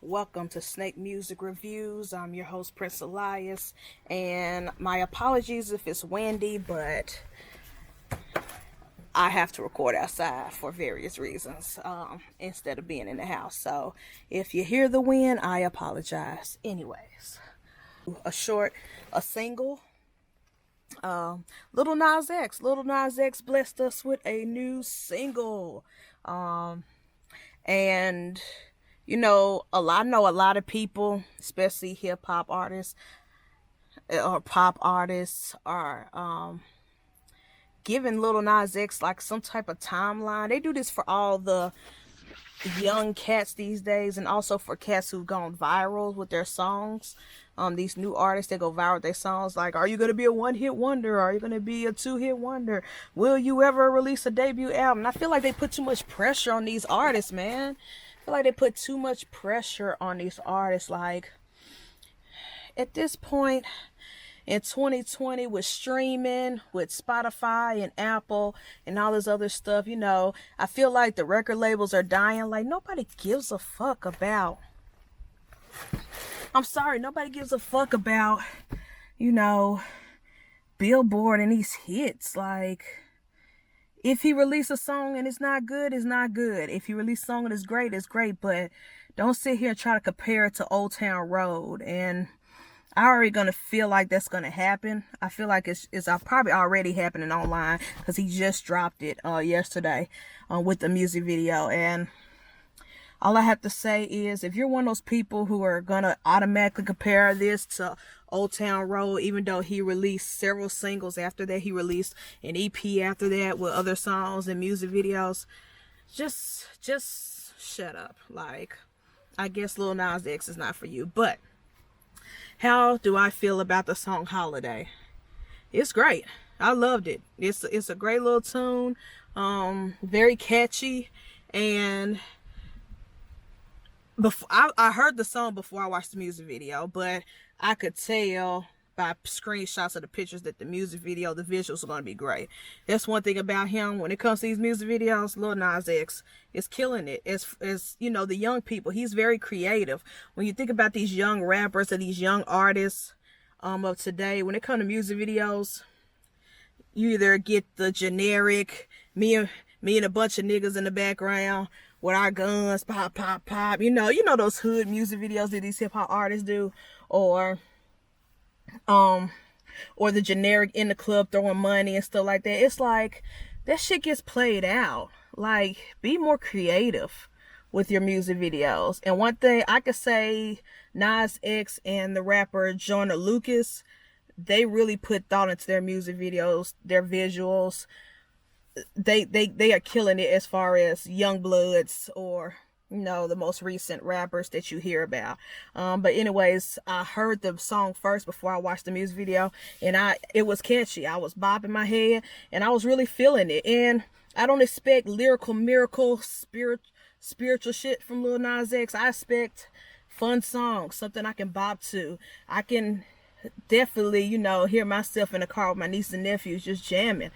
Welcome to Snake Music Reviews. I'm your host, Prince Elias, and my apologies if it's windy, but I have to record outside for various reasons instead of being in the house. So if you hear the wind, I apologize. Anyways, a single. Lil Nas X. Lil Nas X blessed us with a new single. And I know a lot of people, especially hip hop artists or pop artists, are giving Lil Nas X like some type of timeline. They do this for all the young cats these days, and also for cats who've gone viral with their songs. These new artists that go viral with their songs, like, are you gonna be a one-hit wonder? Are you gonna be a two-hit wonder? Will you ever release a debut album? And I feel like they put too much pressure on these artists, man. I feel like they put too much pressure on these artists. Like, at this point in 2020, with streaming, with Spotify and Apple and all this other stuff, I feel like the record labels are dying. Like, nobody gives a fuck about, nobody gives a fuck about, Billboard and these hits. Like, if he release a song and it's not good, it's not good. If he release a song and it's great, it's great. But don't sit here and try to compare it to Old Town Road. And I already gonna feel like that's gonna happen. I feel like it's probably already happening online, because he just dropped it yesterday with the music video. And all I have to say is, if you're one of those people who are gonna automatically compare this to Old Town Road, even though he released several singles after that, he released an EP after that with other songs and music videos, just shut up. Like, I guess Lil Nas X is not for you. But how do I feel about the song Holiday? It's great. I loved it. It's a great little tune, very catchy. And before I heard the song before I watched the music video, but I could tell by screenshots of the pictures that the music video, the visuals are going to be great. That's one thing about him. When it comes to these music videos, Lil Nas X is killing it. As the young people, he's very creative. When you think about these young rappers or these young artists of today, when it comes to music videos, you either get the generic me and a bunch of niggas in the background with our guns, pop, pop, pop. You know those hood music videos that these hip hop artists do, or the generic in the club throwing money and stuff like that. It's like, that shit gets played out. Like, be more creative with your music videos. And one thing I could say, Nas X and the rapper Joyner Lucas, they really put thought into their music videos, their visuals. They are killing it as far as young bloods, or the most recent rappers that you hear about. But anyways, I heard the song first before I watched the music video, and it was catchy. I was bobbing my head and I was really feeling it. And I don't expect lyrical miracle spiritual shit from Lil Nas X. I expect fun songs, something I can bob to. I can definitely, hear myself in the car with my niece and nephews just jamming.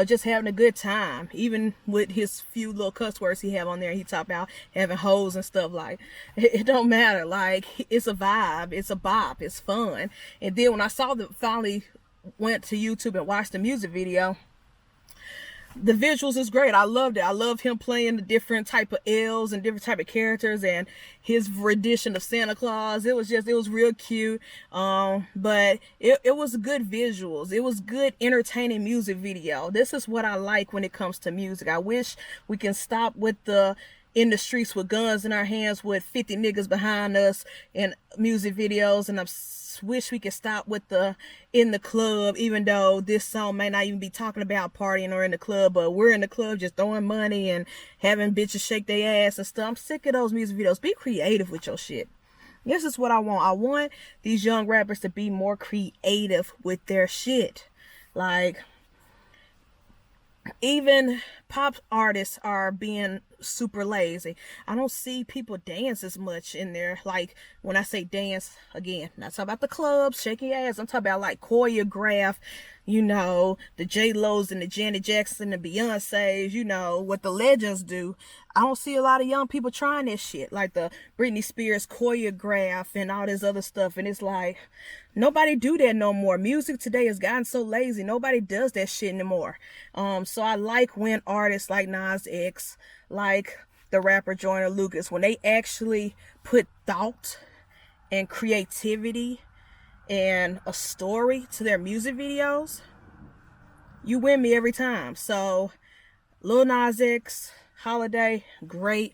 Just having a good time. Even with his few little cuss words he have on there, he talk about having hoes and stuff. Like, it don't matter. Like, it's a vibe, it's a bop, it's fun. And then when I finally went to YouTube and watched the music video, the visuals is great. I loved it. I love him playing the different type of L's and different type of characters, and his rendition of Santa Claus. It was real cute. But it was good visuals. It was good, entertaining music video. This is what I like when it comes to music. I wish we can stop with the in the streets with guns in our hands with 50 niggas behind us in music videos. And I wish we could stop with the in the club, even though this song may not even be talking about partying or in the club, but we're in the club just throwing money and having bitches shake their ass and stuff. I'm sick of those music videos. Be creative with your shit. This is what I want. I want these young rappers to be more creative with their shit. Like, even pop artists are being super lazy. I don't see people dance as much in there. Like, when I say dance, again, not talking about the clubs shaking your ass. I'm talking about like choreograph, you know, the J-Lo's and the Janet Jackson and the Beyonce's, you know, what the legends do. I don't see a lot of young people trying this shit, like the Britney Spears choreograph and all this other stuff. And it's like, nobody do that no more. Music today has gotten so lazy. Nobody does that shit anymore. So I like when artists like Nas X, like the rapper Joyner Lucas, when they actually put thought and creativity and a story to their music videos. You win me every time. So Lil Nas X, Holiday, great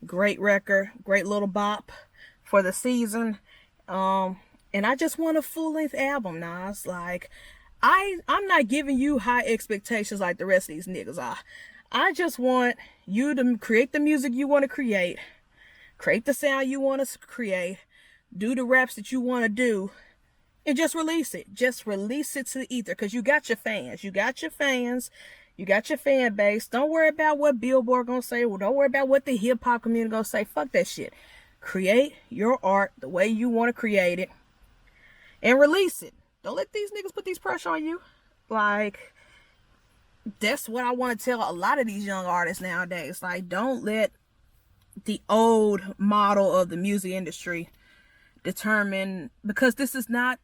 record, great little bop for the season. And I just want a full-length album, Nas. Like, I'm not giving you high expectations like the rest of these niggas are. I just want you to create the music you want to create the sound you want to create, do the raps that you want to do, and just release it. Just release it to the ether, because you got your fans. You got your fans. You got your fan base. Don't worry about what Billboard gonna say. Well, don't worry about what the hip-hop community gonna say. Fuck that shit. Create your art the way you want to create it and release it. Don't let these niggas put these pressure on you. Like, that's what I want to tell a lot of these young artists nowadays. Like, don't let the old model of the music industry determine, because this is not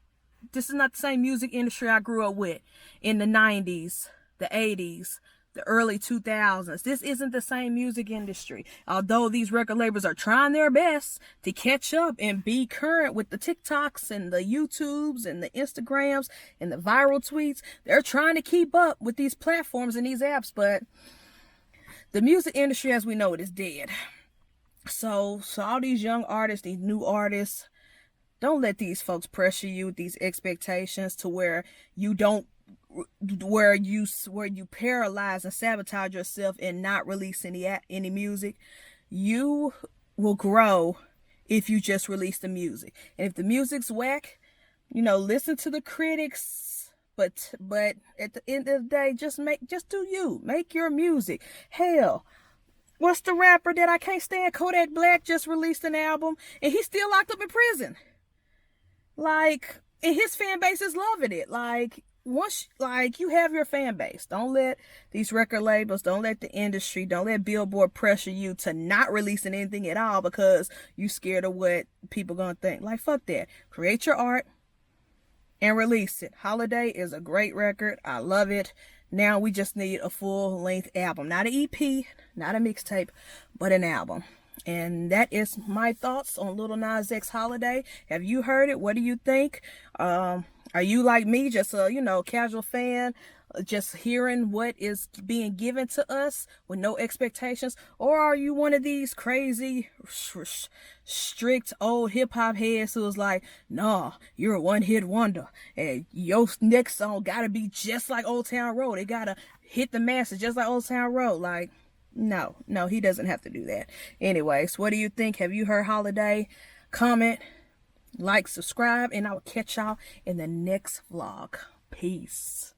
the same music industry I grew up with in the 90s, the 80s, the early 2000s. This isn't the same music industry. Although these record labels are trying their best to catch up and be current with the TikToks and the YouTubes and the Instagrams and the viral tweets, they're trying to keep up with these platforms and these apps, but the music industry as we know it is dead. So all these young artists, these new artists, don't let these folks pressure you with these expectations to where you paralyze and sabotage yourself and not release any music. You will grow if you just release the music. And if the music's whack, you know, listen to the critics, but at the end of the day, just do you. Make your music. Hell, what's the rapper that I can't stand? Kodak Black just released an album and he's still locked up in prison. Like, and his fan base is loving it. Like, once, like, you have your fan base. Don't let these record labels, don't let the industry, don't let Billboard pressure you to not releasing anything at all because you scared of what people gonna think. Like, fuck that. Create your art and release it. Holiday is a great record. I love it. Now we just need a full-length album. Not an EP, not a mixtape, but an album. And that is my thoughts on Lil Nas X Holiday. Have you heard it? What do you think? Are you like me, just a casual fan, just hearing what is being given to us with no expectations? Or are you one of these crazy, strict old hip-hop heads who's like, nah, you're a one-hit wonder and your next song gotta be just like Old Town Road. It gotta hit the masses just like Old Town Road. Like, no, he doesn't have to do that. Anyways, what do you think? Have you heard Holiday? Comment, like, subscribe, and I will catch y'all in the next vlog. Peace.